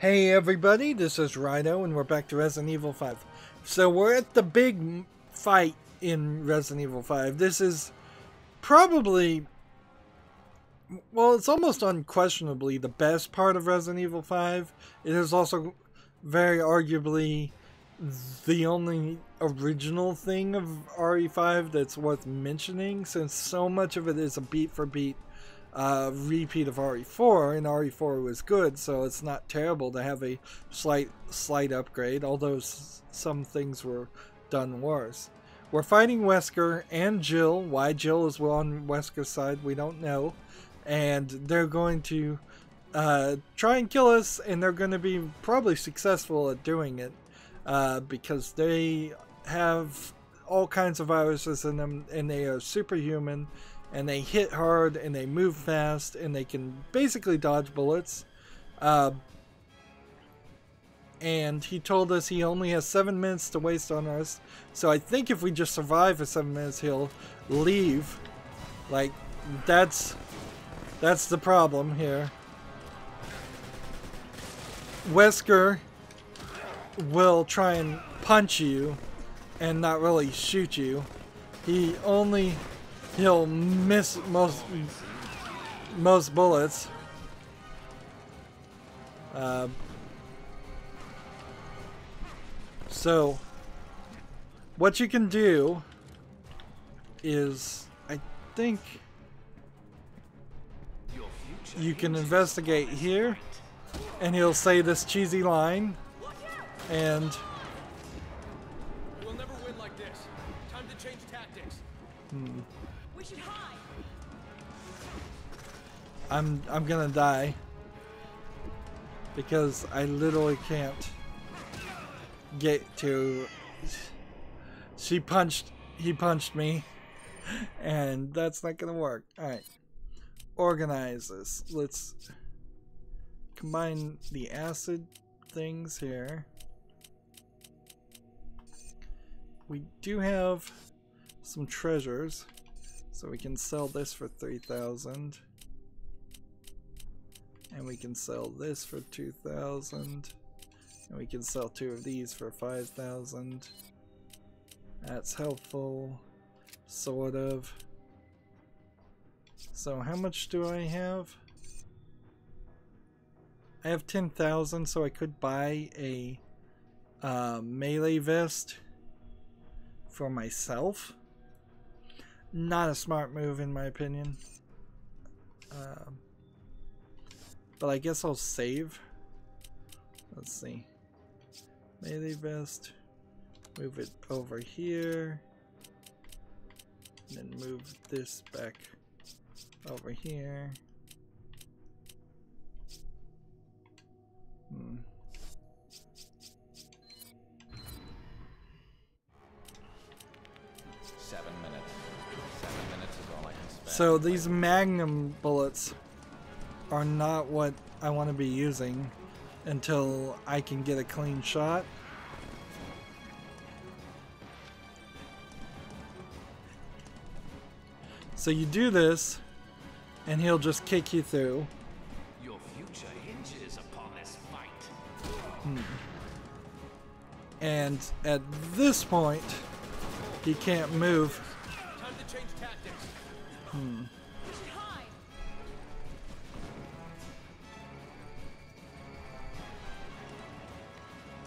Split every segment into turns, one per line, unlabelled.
Hey everybody, this is Rydo and we're back to Resident Evil 5. So we're at the big fight in Resident Evil 5. This is probably, well, it's almost unquestionably the best part of Resident Evil 5. It is also very arguably the only original thing of RE5 that's worth mentioning, since so much of it is a beat for beat repeat of RE4, and RE4 was good, so it's not terrible to have a slight upgrade, although some things were done worse. We're fighting Wesker and Jill. Why Jill is on Wesker's side, we don't know. And they're going to try and kill us, and they're going to be probably successful at doing it because they have all kinds of viruses in them, and they are superhuman. And they hit hard, and they move fast, and they can basically dodge bullets. And he told us he only has 7 minutes to waste on us. So I think if we just survive for 7 minutes, he'll leave. Like, that's the problem here. Wesker will try and punch you and not really shoot you. He'll miss most bullets. So what you can do is, I think you can investigate here, and he'll say this cheesy line, and
we'll never win like this. Time to change tactics. We should hide.
I'm gonna die because I literally can't get to. He punched me, and that's not gonna work. Alright. Organize this. Let's combine the acid things here. We do have some treasures, so we can sell this for 3,000, and we can sell this for 2,000, and we can sell 2 of these for 5,000. That's helpful, sort of. So how much do I have? I have 10,000, so I could buy a melee vest for myself. Not a smart move in my opinion. But I guess I'll save. Let's see. Melee vest. Move it over here. And then move this back over here. So these magnum bullets are not what I want to be using until I can get a clean shot. So you do this, and he'll just kick you through.
Your future hinges upon this fight.
And at this point, he can't move.
Time to change tactics.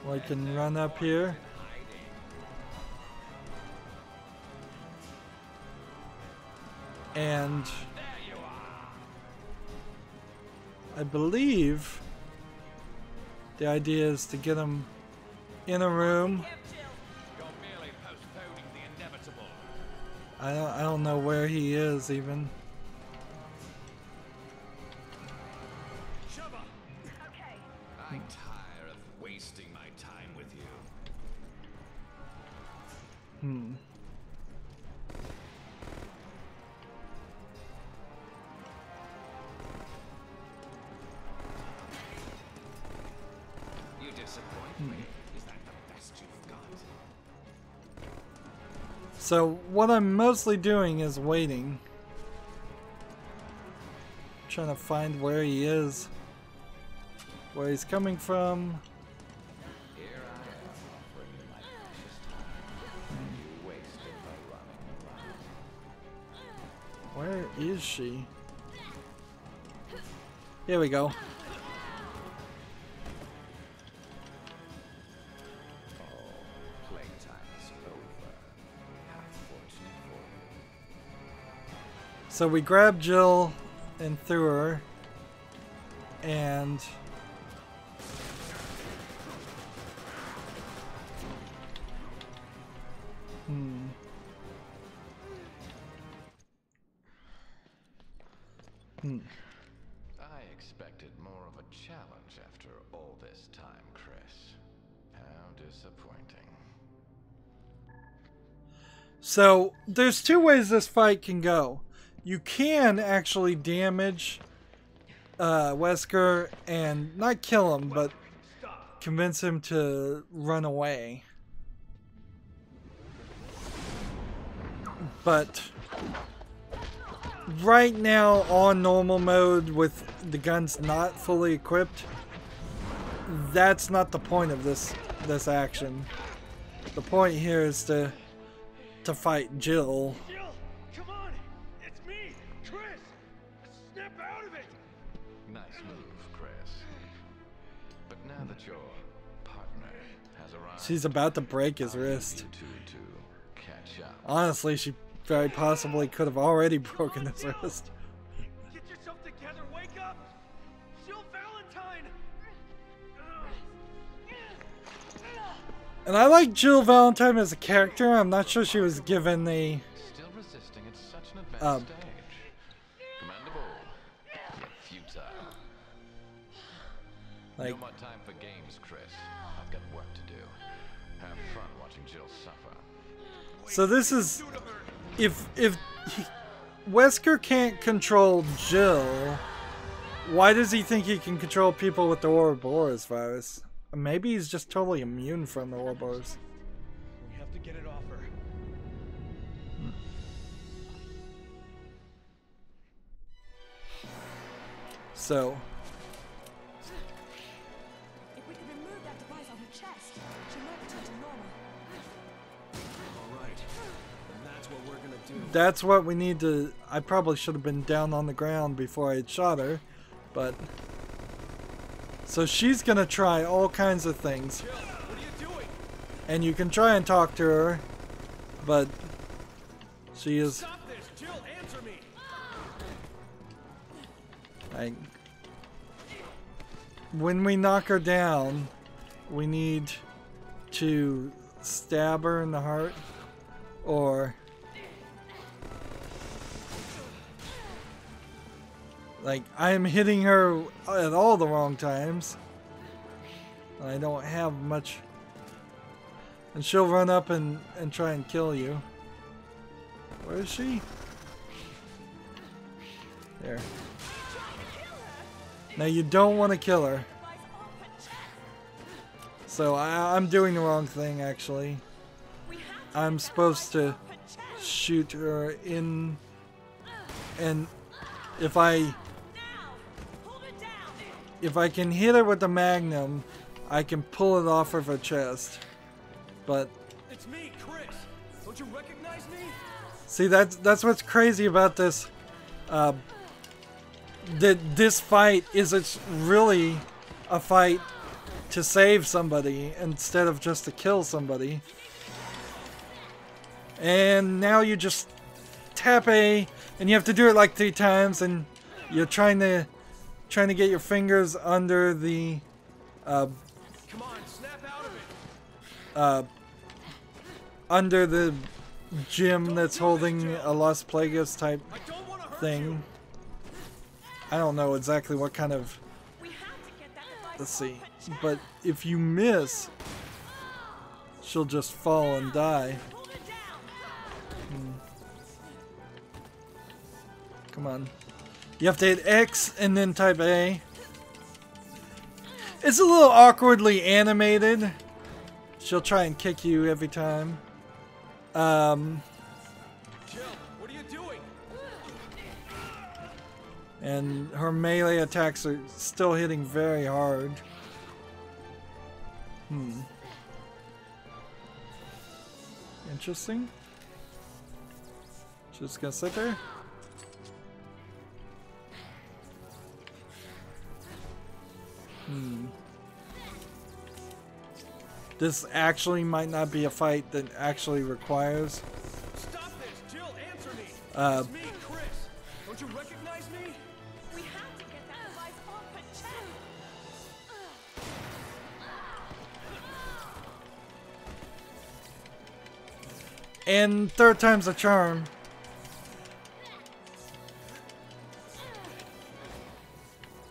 Well, I can run up here. And I believe the idea is to get him in a room. I don't know where he is even.
Sheva. Okay. I'm tired of wasting my time with you. You disappoint me. Is that the best you've got?
So what I'm mostly doing is waiting. Trying to find where he is. where he's coming from.
Here I am offering you my precious time. And you waste it by running around.
Where is she? Here we go. So we grabbed Jill and threw her, and
I expected more of a challenge after all this time, Chris. How disappointing.
So there's two ways this fight can go. You can actually damage Wesker and not kill him, but convince him to run away. But right now on normal mode with the guns not fully equipped, that's not the point of this action. The point here is to fight Jill.
Come on! It's me, Chris! Snap out of it!
Nice move, Chris. But now that your partner has arrived,
She's about to break his
I'll leave
wrist.
you two to catch up.
Honestly, she very possibly could have already broken his wrist.
Get yourself together, wake up! Jill Valentine!
And I like Jill Valentine as a character. I'm not sure she was given the
Still resisting at such an advanced stage. Commendable, yet futile.
like.
No more time for games, Chris. I've got work to do. Have fun watching Jill suffer.
So this is if Wesker can't control Jill, why does he think he can control people with the Ouroboros virus? Maybe he's just totally immune from the Ouroboros.
We have to get it off her.
So
If we could remove that device on her chest, she might return to normal.
Alright. And that's what we're gonna do.
that's what we need to. I probably should have been down on the ground before I had shot her, but so she's gonna try all kinds of things,
Jill, what are you doing?
and you can try and talk to her, but she is
Stop this! Jill, answer me!
like, when we knock her down, we need to stab her in the heart, or like, I am hitting her at all the wrong times. I don't have much, and she'll run up and try and kill you. Where is she? There. Now you don't want to kill her. So I'm doing the wrong thing, actually. I'm supposed to shoot her in, and if I can hit her with the magnum, I can pull it off of her chest. But
It's me, Chris! Don't you recognize me?
see, that's what's crazy about this. That this fight is, it's really a fight to save somebody instead of just to kill somebody. And now you just tap A, and you have to do it like 3 times, and you're trying to get your fingers under the
Come on, snap out of it!
under the gem that's holding a Las Plagas type
I don't want to hurt you!
thing. I don't know exactly what kind of,
We have to get that device
let's
off
see,
her chest.
but if you miss, she'll just fall and die.
Hold her down.
Come on. You have to hit X and then type A. It's a little awkwardly animated. She'll try and kick you every time.
Jill, what are you doing?
And her melee attacks are still hitting very hard. Interesting. Just gonna sit there. This actually might not be a fight that actually requires.
Stop this, Jill. Answer me.
Uh,
It's me, Chris. Don't you recognize me?
We have to get that device off her chest.
And third time's a charm.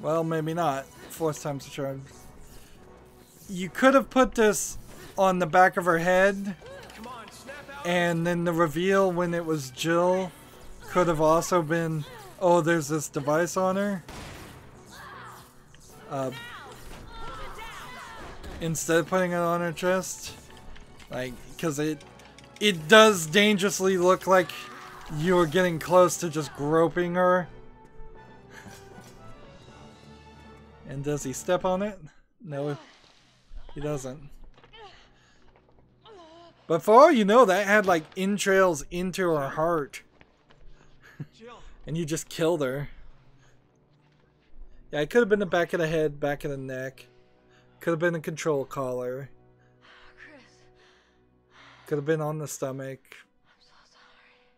Well, maybe not. Fourth time's a charm. You could have put this on the back of her head,
Come on, snap out.
and then the reveal when it was Jill could have also been, oh, there's this device on her. Instead of putting it on her chest. Like, because it does dangerously look like you're getting close to just groping her. And does he step on it? No, he doesn't. But for all you know, that had like entrails into her heart.
Jill.
And you just killed her. Yeah, it could have been the back of the head, back of the neck. Could have been a control collar.
Chris,
Could have been on the stomach.
I'm so sorry.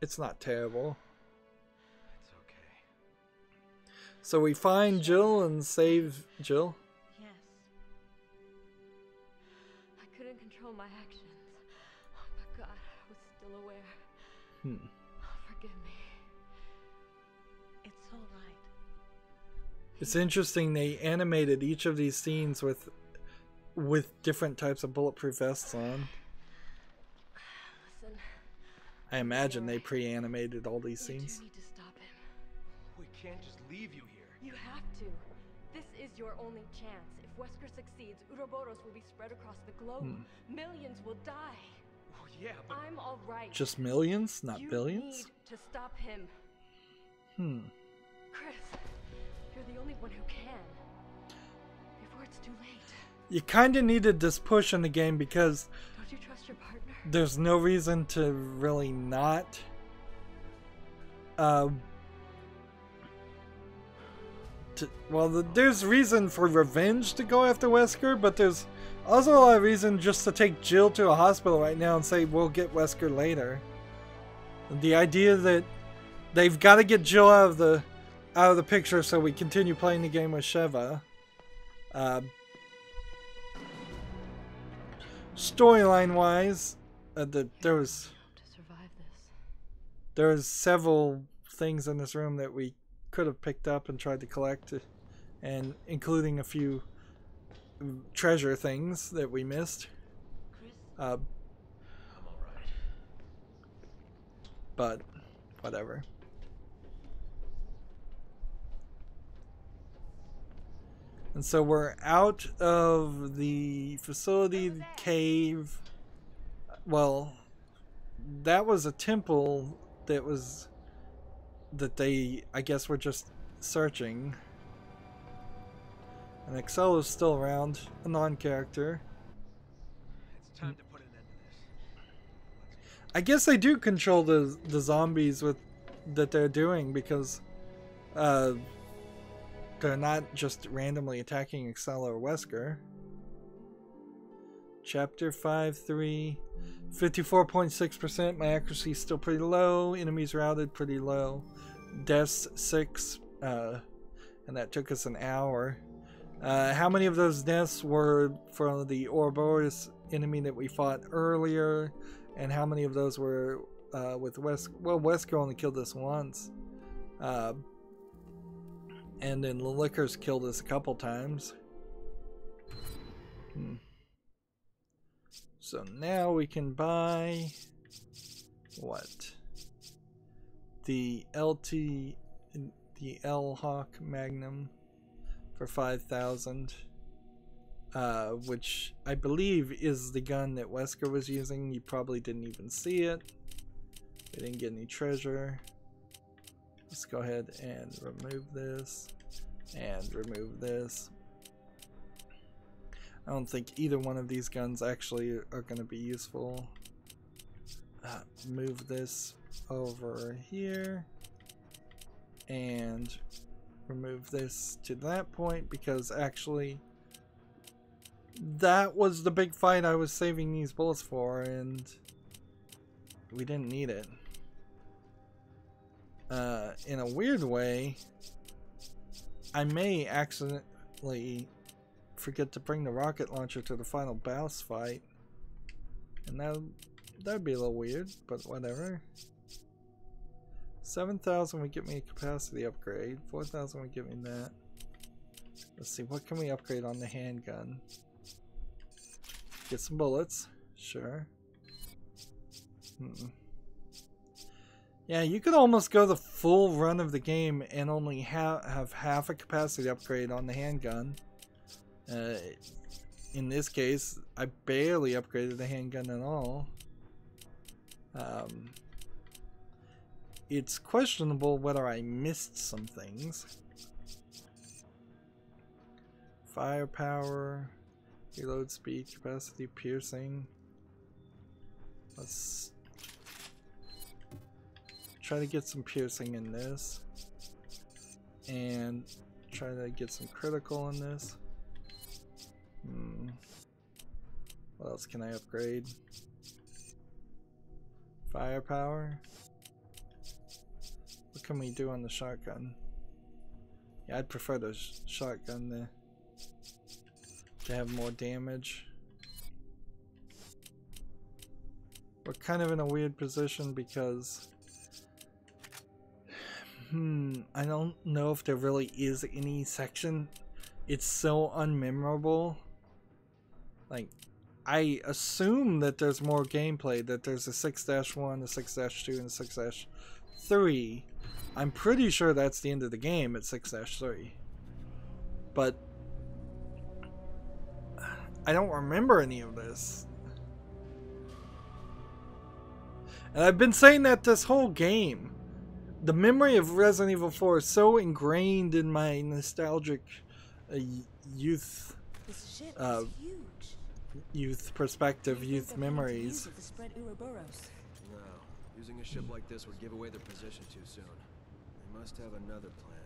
It's not terrible.
It's okay.
So we find Jill and save Jill.
Yes. I couldn't control my actions. But God, I was still aware. Forgive me. It's all right.
It's interesting they animated each of these scenes with different types of bulletproof vests on.
Listen,
I imagine they pre-animated all these
you
scenes.
do need to stop him.
We can't just leave you here.
You have to. This is your only chance. If Wesker succeeds, Uroboros will be spread across the globe. Millions will die.
Well, yeah, but
I'm all right.
Just millions, not
you
billions?
need to stop him. Chris, you're the only one who can. Before it's too late.
You kind of needed this push in the game because
Don't you trust your partner?
there's no reason to really not. There's reason for revenge to go after Wesker, but there's also a lot of reason just to take Jill to a hospital right now and say we'll get Wesker later. The idea that they've got to get Jill out of the picture so we continue playing the game with Sheva. Storyline wise, there was
To survive this.
several things in this room that we could have picked up and tried to collect, and including a few treasure things that we missed.
Chris,
I'm alright.
But whatever. And so we're out of the facility, the cave. Well, that was a temple that they, I guess, were just searching. And Excelo's still around, a non-character.
it's time to put an end to this.
I guess they do control the zombies that they're doing, because they're not just randomly attacking Excel or Wesker. Chapter 5-3, 54.6%. My accuracy is still pretty low. Enemies routed, pretty low. Deaths 6, and that took us an hour. How many of those deaths were from the Ouroboros enemy that we fought earlier? And how many of those were with Wesker? Well, Wesker only killed us once. And then the Lickers killed us a couple times. So now we can buy what? The LT, the L Hawk Magnum for 5,000, which I believe is the gun that Wesker was using. You probably didn't even see it. We didn't get any treasure. Let's go ahead and remove this and remove this. I don't think either one of these guns actually are going to be useful. Move this over here and remove this to that point, because actually that was the big fight I was saving these bullets for, and we didn't need it. In a weird way, I may accidentally forget to bring the rocket launcher to the final boss fight, and that'd be a little weird, but whatever. 7,000 would get me a capacity upgrade. 4,000 would get me that. Let's see, what can we upgrade on the handgun? Get some bullets, sure. Yeah, you could almost go the full run of the game and only have half a capacity upgrade on the handgun. In this case, I barely upgraded the handgun at all. It's questionable whether I missed some things. Firepower, reload speed, capacity, piercing. Let's try to get some piercing in this, and try to get some critical in this. What else can I upgrade? Firepower. What can we do on the shotgun? Yeah, I'd prefer the shotgun to have more damage. We're kind of in a weird position because I don't know if there really is any section. It's so unmemorable. Like, I assume that there's more gameplay, that there's a 6-1, a 6-2, and a 6-3. I'm pretty sure that's the end of the game at 6-3. But I don't remember any of this. And I've been saying that this whole game. The memory of Resident Evil 4 is so ingrained in my nostalgic youth perspective, youth memories.
No, using a ship like this would give away their position too soon. They must have another plan.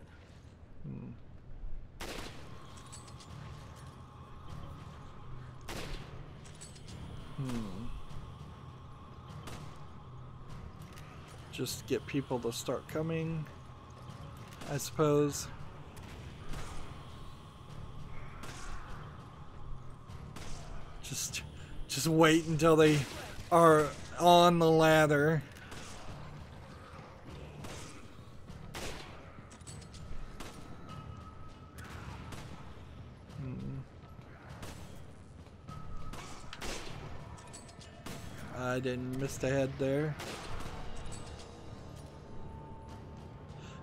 Just get people to start coming, I suppose. Just wait until they are on the ladder. I didn't miss the head there.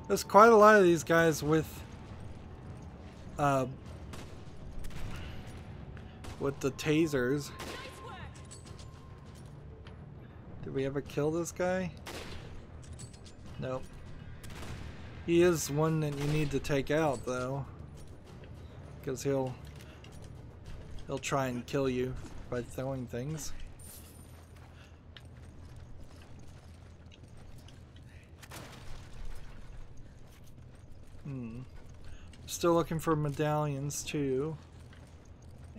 There's quite a lot of these guys with the tasers. Did we ever kill this guy? Nope. He is one that you need to take out though, because he'll try and kill you by throwing things. Still looking for medallions too,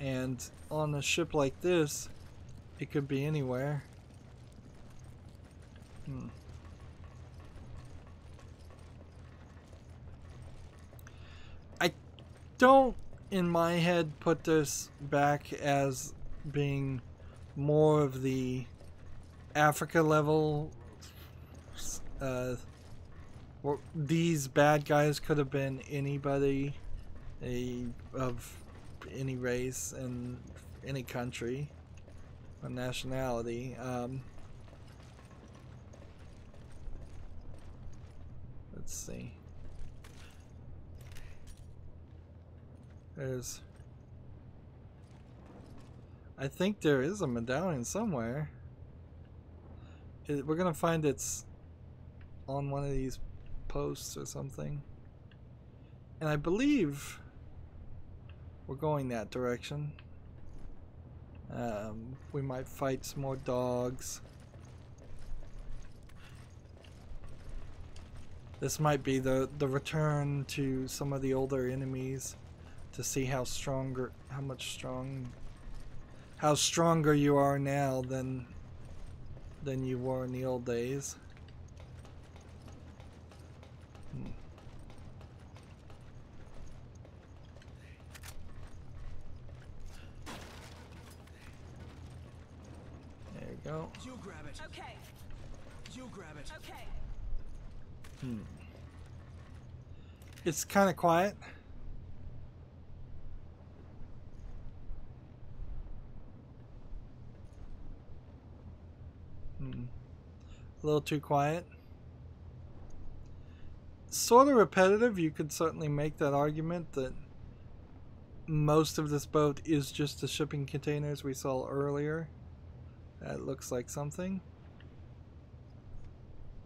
and on a ship like this it could be anywhere. I don't in my head put this back as being more of the Africa level. These bad guys could have been anybody of any race and any country or nationality. Let's see. I think there is a medallion somewhere. We're gonna find it's on one of these outposts or something. And I believe we're going that direction. We might fight some more dogs. This might be the return to some of the older enemies to see how stronger you are now than you were in the old days. There you go.
You grab it. Okay. You grab it. Okay.
It's kind of quiet. A little too quiet. Sort of repetitive. You could certainly make that argument that most of this boat is just the shipping containers we saw earlier. That looks like something.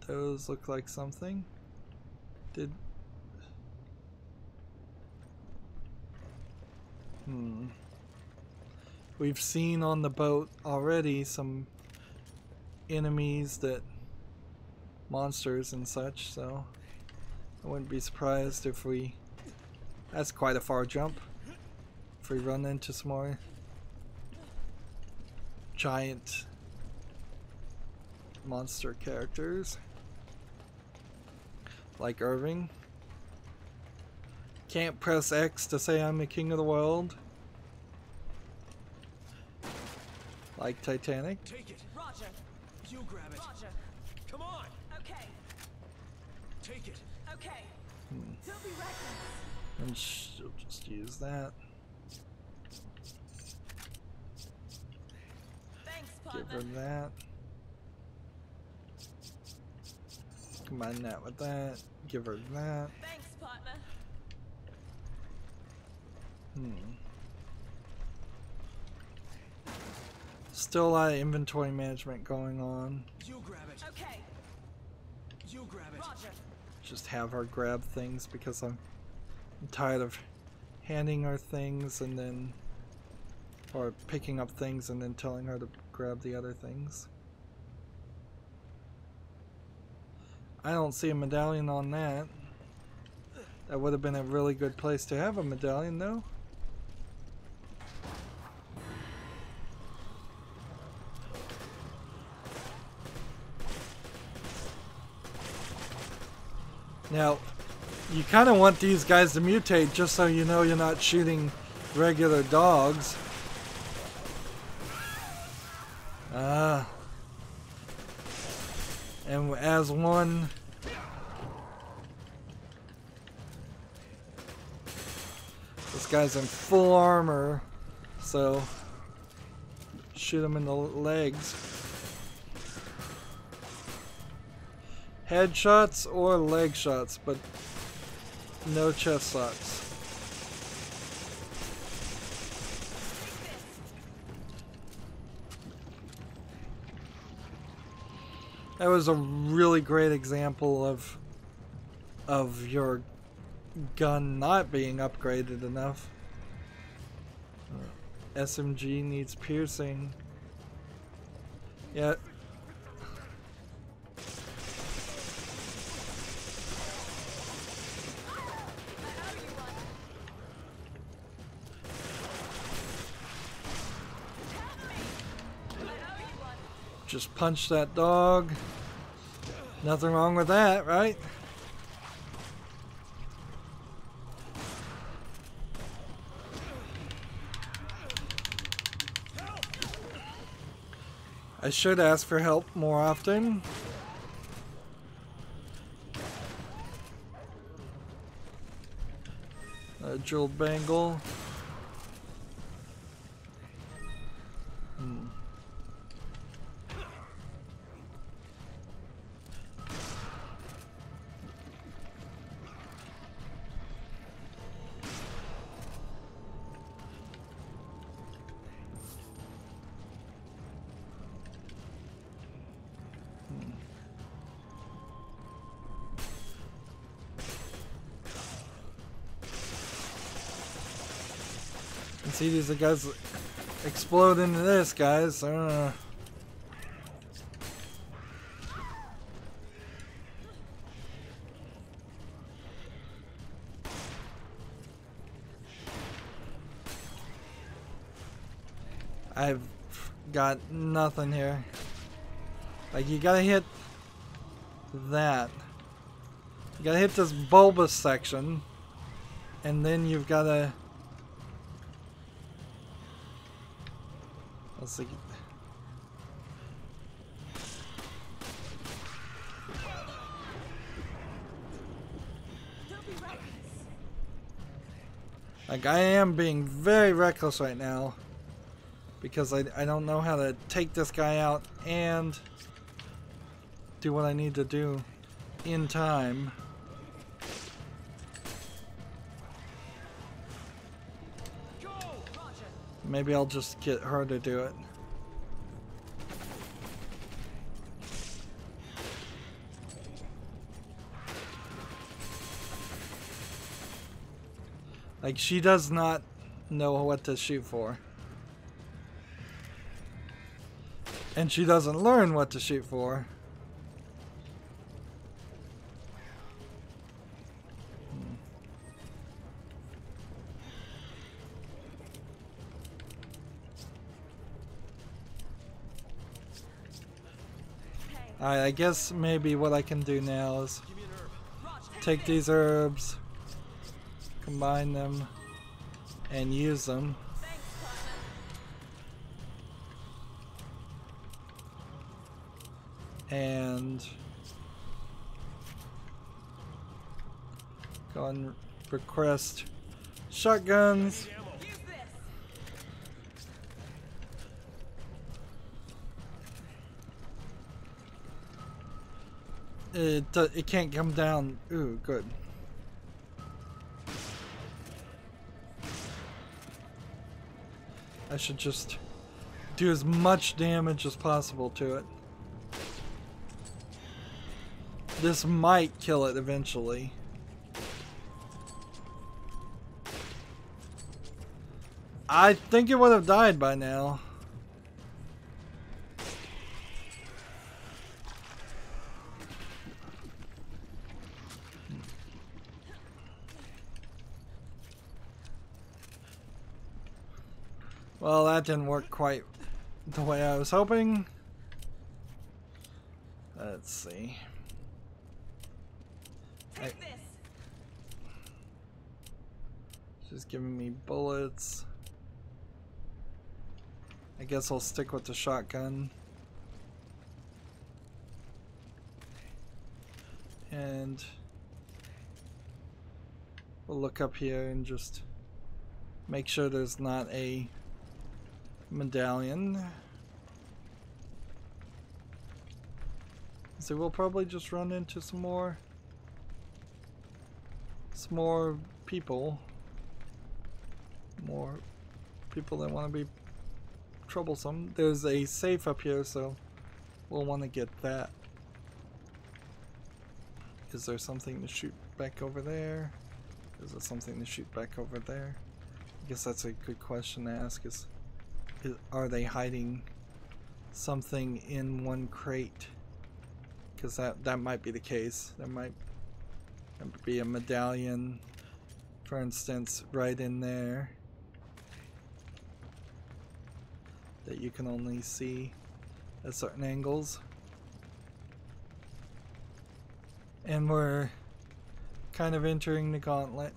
Those look like something. We've seen on the boat already some enemies monsters and such, so I wouldn't be surprised if that's quite a far jump, if we run into some more giant monster characters like Irving. Can't press X to say I'm the king of the world like Titanic.
Take it. Roger. You grab it. Roger. Come on. Okay. Take it. Okay. Don't be reckless.
And she'll just use that.
Thanks,
Give
partner.
her that. Combine that with that. Give her that.
Thanks, partner.
Still a lot of inventory management going on.
You grab it. Okay. You grab it. Roger.
Just have her grab things because I'm tired of handing her things and then, or picking up things and then telling her to grab the other things. I don't see a medallion on that. That would have been a really good place to have a medallion, though. Now, you kind of want these guys to mutate just so you know you're not shooting regular dogs. And as one, this guy's in full armor, so shoot him in the legs. Headshots or leg shots, but no chest shots. That was a really great example of your gun not being upgraded enough. SMG needs piercing. Yeah. Just punch that dog. Nothing wrong with that, right? I should ask for help more often. Jeweled bangle. See, these are guys explode into this, guys. I've got nothing here. Like, you gotta hit that. You gotta hit this bulbous section. And then you've gotta... Let's see. Like, I am being very reckless right now. Because I don't know how to take this guy out and do what I need to do in time. Maybe I'll just get her to do it. Like, she does not know what to shoot for. And she doesn't learn what to shoot for. Alright, I guess maybe what I can do now is take these herbs, combine them, and use them. And go and request shotguns. It can't come down. Ooh, good. I should just do as much damage as possible to it. This might kill it eventually. I think it would have died by now. Well, that didn't work quite the way I was hoping. Let's see. She's giving me bullets. I guess I'll stick with the shotgun. And we'll look up here and just make sure there's not a medallion. So we'll probably just run into some more people. More people that want to be troublesome. There's a safe up here, so we'll want to get that. Is there something to shoot back over there? Is there something to shoot back over there? I guess that's a good question to ask. Are they hiding something in one crate? Because that might be the case. There might be a medallion, for instance, right in there that you can only see at certain angles. And we're kind of entering the gauntlet.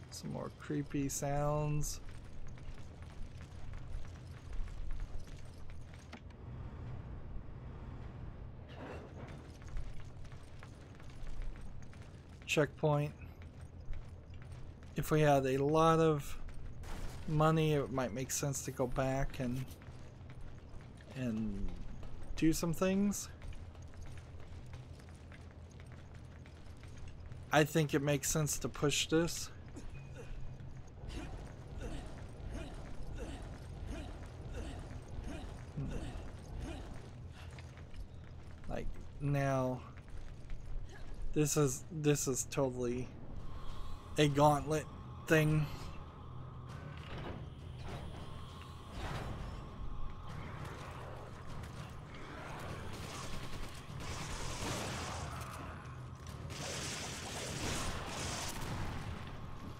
Some more creepy sounds. Checkpoint. If we had a lot of money, it might make sense to go back and do some things. I think it makes sense to push this. Like now, This is totally a gauntlet thing.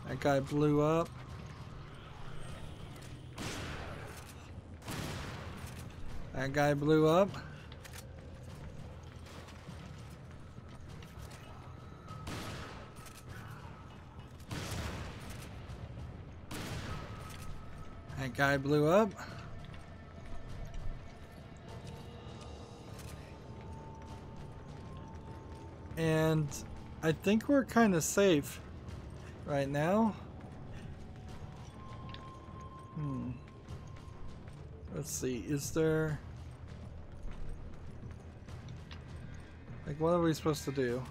That guy blew up. That guy blew up. That guy blew up. And I think we're kind of safe right now. Let's see, is there... Like, what are we supposed to do?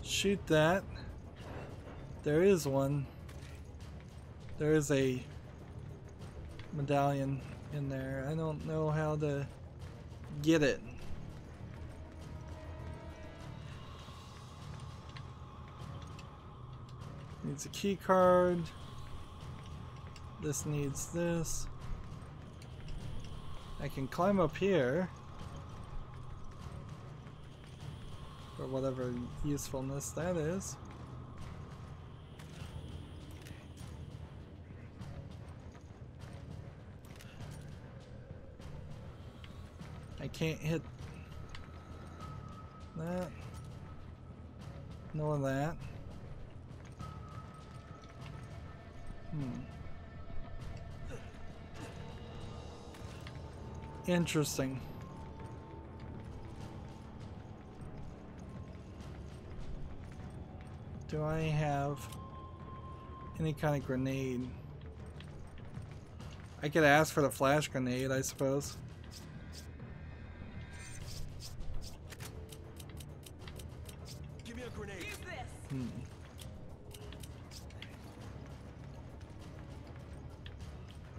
Shoot that. There is one. There is a medallion in there. I don't know how to get it. Needs a key card. This needs this. I can climb up here for whatever usefulness that is. I can't hit that, nor that. Interesting. Do I have any kind of grenade? I could ask for the flash grenade, I suppose.
Give me a grenade. Use this.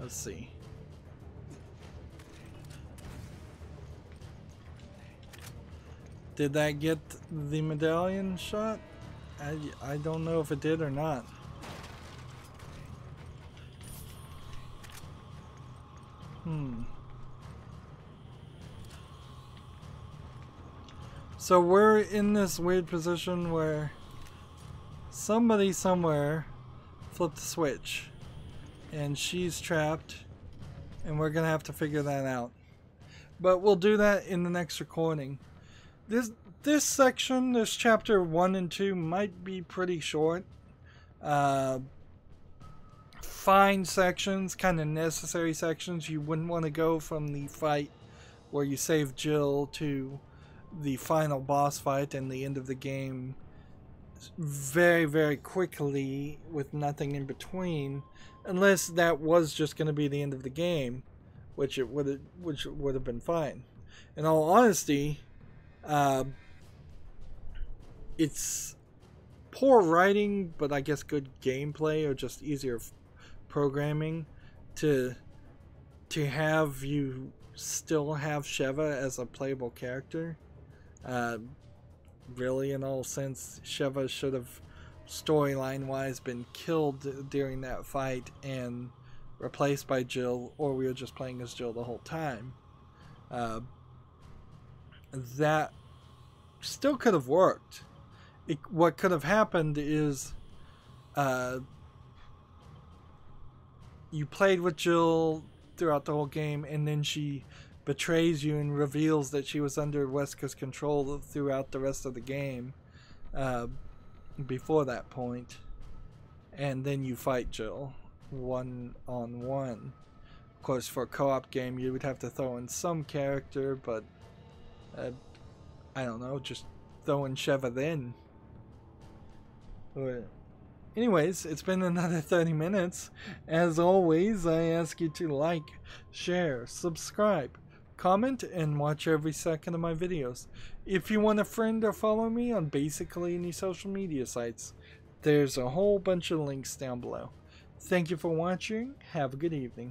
Let's see. Did that get the medallion shot? I don't know if it did or not. So we're in this weird position where somebody somewhere flipped the switch and she's trapped and we're gonna have to figure that out. But we'll do that in the next recording. This section, this chapter 1 and 2 might be pretty short. Fine sections, kind of necessary sections. You wouldn't want to go from the fight where you save Jill to the final boss fight and the end of the game very, very quickly with nothing in between, unless that was just going to be the end of the game, which would have been fine. In all honesty, it's poor writing, but I guess good gameplay or just easier programming to have you still have Sheva as a playable character. Really, in all sense, Sheva should have storyline wise been killed during that fight and replaced by Jill, or we were just playing as Jill the whole time. That still could have worked. What could have happened is you played with Jill throughout the whole game, and then she betrays you and reveals that she was under Wesker's control throughout the rest of the game before that point, and then you fight Jill one-on-one. Of course, for a co-op game you would have to throw in some character, but I don't know, just throw in Sheva then. Anyways, it's been another 30 minutes. As always, I ask you to like, share, subscribe, comment, and watch every second of my videos. If you want to friend or follow me on basically any social media sites, there's a whole bunch of links down below. Thank you for watching. Have a good evening.